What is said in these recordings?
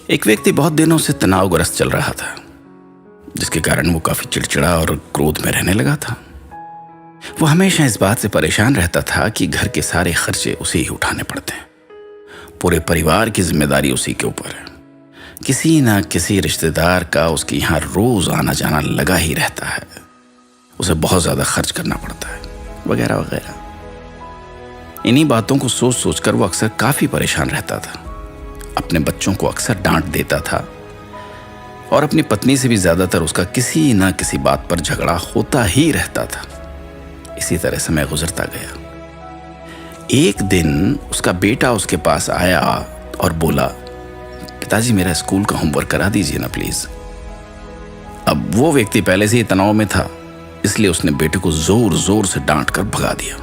एक व्यक्ति बहुत दिनों से तनावग्रस्त चल रहा था, जिसके कारण वो काफी चिड़चिड़ा और क्रोध में रहने लगा था। वो हमेशा इस बात से परेशान रहता था कि घर के सारे खर्चे उसे ही उठाने पड़ते हैं। पूरे परिवार की जिम्मेदारी उसी के ऊपर है। किसी ना किसी रिश्तेदार का उसके यहाँ रोज आना जाना लगा ही रहता है। उसे बहुत ज्यादा खर्च करना पड़ता है, वगैरह वगैरह। इन्हीं बातों को सोच सोचकर वो अक्सर काफी परेशान रहता था। अपने बच्चों को अक्सर डांट देता था और अपनी पत्नी से भी ज्यादातर उसका किसी ना किसी बात पर झगड़ा होता ही रहता था। इसी तरह समय गुजरता गया। एक दिन उसका बेटा उसके पास आया और बोला, पिताजी मेरा स्कूल का होमवर्क करा दीजिए ना प्लीज। अब वो व्यक्ति पहले से ही तनाव में था, इसलिए उसने बेटे को जोर जोर से डांट कर भगा दिया।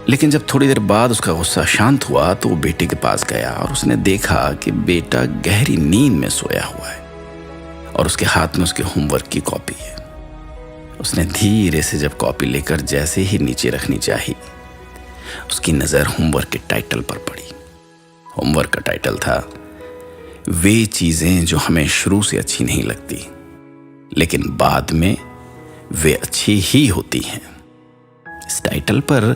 लेकिन जब थोड़ी देर बाद उसका गुस्सा शांत हुआ तो वो बेटे के पास गया और उसने देखा कि बेटा गहरी नींद में सोया हुआ है और उसके हाथ में उसके होमवर्क की कॉपी है। उसने धीरे से जब कॉपी लेकर जैसे ही नीचे रखनी चाहिए, उसकी नजर होमवर्क के टाइटल पर पड़ी। होमवर्क का टाइटल था, वे चीजें जो हमें शुरू से अच्छी नहीं लगती लेकिन बाद में वे अच्छी ही होती हैं। इस टाइटल पर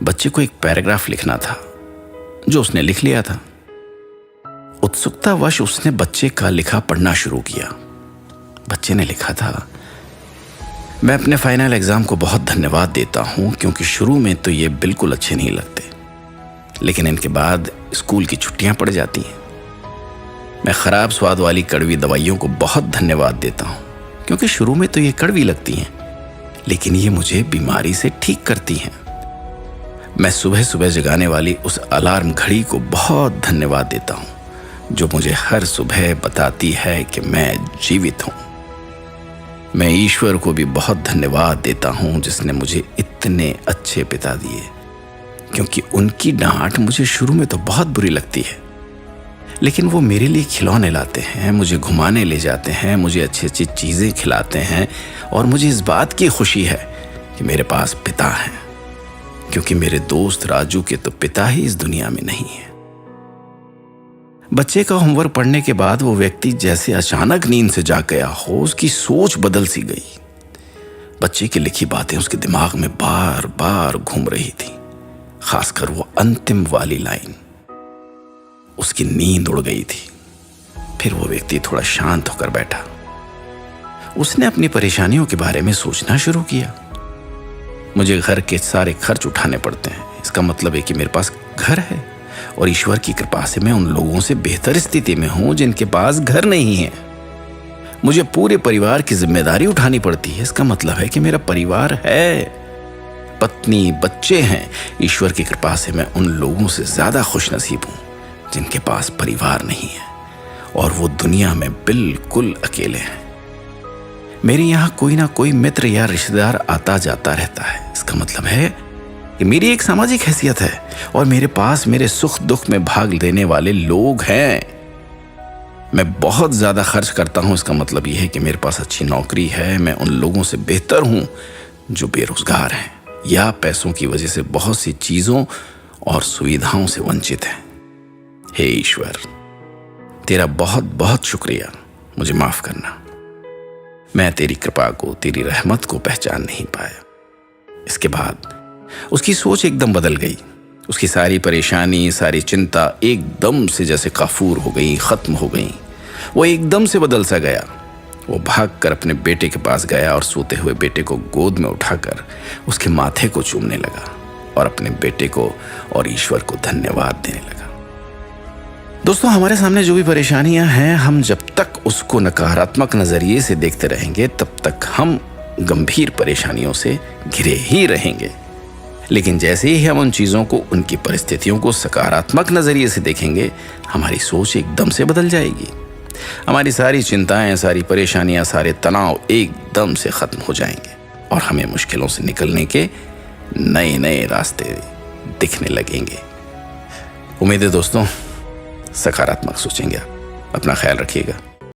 बच्चे को एक पैराग्राफ लिखना था, जो उसने लिख लिया था। उत्सुकतावश उसने बच्चे का लिखा पढ़ना शुरू किया। बच्चे ने लिखा था, मैं अपने फाइनल एग्जाम को बहुत धन्यवाद देता हूं क्योंकि शुरू में तो ये बिल्कुल अच्छे नहीं लगते, लेकिन इनके बाद स्कूल की छुट्टियां पड़ जाती हैं। मैं खराब स्वाद वाली कड़वी दवाइयों को बहुत धन्यवाद देता हूं क्योंकि शुरू में तो ये कड़वी लगती हैं, लेकिन ये मुझे बीमारी से ठीक करती हैं। मैं सुबह सुबह जगाने वाली उस अलार्म घड़ी को बहुत धन्यवाद देता हूं जो मुझे हर सुबह बताती है कि मैं जीवित हूं। मैं ईश्वर को भी बहुत धन्यवाद देता हूं जिसने मुझे इतने अच्छे पिता दिए, क्योंकि उनकी डांट मुझे शुरू में तो बहुत बुरी लगती है, लेकिन वो मेरे लिए खिलौने लाते हैं, मुझे घुमाने ले जाते हैं, मुझे अच्छी अच्छी चीजें खिलाते हैं और मुझे इस बात की खुशी है कि मेरे पास पिता हैं, क्योंकि मेरे दोस्त राजू के तो पिता ही इस दुनिया में नहीं है। बच्चे का होमवर्क पढ़ने के बाद वो व्यक्ति जैसे अचानक नींद से जाग गया हो, उसकी सोच बदल सी गई। बच्चे की लिखी बातें उसके दिमाग में बार बार घूम रही थी, खासकर वो अंतिम वाली लाइन। उसकी नींद उड़ गई थी। फिर वो व्यक्ति थोड़ा शांत होकर बैठा। उसने अपनी परेशानियों के बारे में सोचना शुरू किया। मुझे घर के सारे खर्च उठाने पड़ते हैं, इसका मतलब है कि मेरे पास घर है और ईश्वर की कृपा से मैं उन लोगों से बेहतर स्थिति में हूं जिनके पास घर नहीं है। मुझे पूरे परिवार की जिम्मेदारी उठानी पड़ती है, इसका मतलब है कि मेरा परिवार है, पत्नी, बच्चे हैं। ईश्वर की कृपा से मैं उन लोगों से ज्यादा खुशनसीब हूं जिनके पास परिवार नहीं है और वो दुनिया में बिल्कुल अकेले हैं। मेरे यहाँ कोई ना कोई मित्र या रिश्तेदार आता जाता रहता है, इसका मतलब है कि मेरी एक सामाजिक हैसियत है और मेरे पास मेरे सुख दुख में भाग लेने वाले लोग हैं। मैं बहुत ज्यादा खर्च करता हूं, इसका मतलब यह है कि मेरे पास अच्छी नौकरी है। मैं उन लोगों से बेहतर हूं जो बेरोजगार हैं या पैसों की वजह से बहुत सी चीजों और सुविधाओं से वंचित हैं। हे ईश्वर, तेरा बहुत बहुत शुक्रिया। मुझे माफ करना, मैं तेरी कृपा को, तेरी रहमत को पहचान नहीं पाया। इसके बाद उसकी सोच एकदम बदल गई। उसकी सारी परेशानी, सारी चिंता एकदम से जैसे काफूर हो गई, खत्म हो गई। वो एकदम से बदल सा गया। वो भागकर अपने बेटे के पास गया और सोते हुए बेटे को गोद में उठाकर उसके माथे को चूमने लगा और अपने बेटे को और ईश्वर को धन्यवाद देने लगा। दोस्तों, हमारे सामने जो भी परेशानियां हैं, हम जब तक उसको नकारात्मक नजरिए से देखते रहेंगे तब तक हम गंभीर परेशानियों से घिरे ही रहेंगे। लेकिन जैसे ही हम उन चीजों को, उनकी परिस्थितियों को सकारात्मक नजरिए से देखेंगे, हमारी सोच एकदम से बदल जाएगी। हमारी सारी चिंताएं, सारी परेशानियां, सारे तनाव एकदम से खत्म हो जाएंगे और हमें मुश्किलों से निकलने के नए नए रास्ते दिखने लगेंगे। उम्मीद है दोस्तों सकारात्मक सोचेंगे। अपना ख्याल रखिएगा।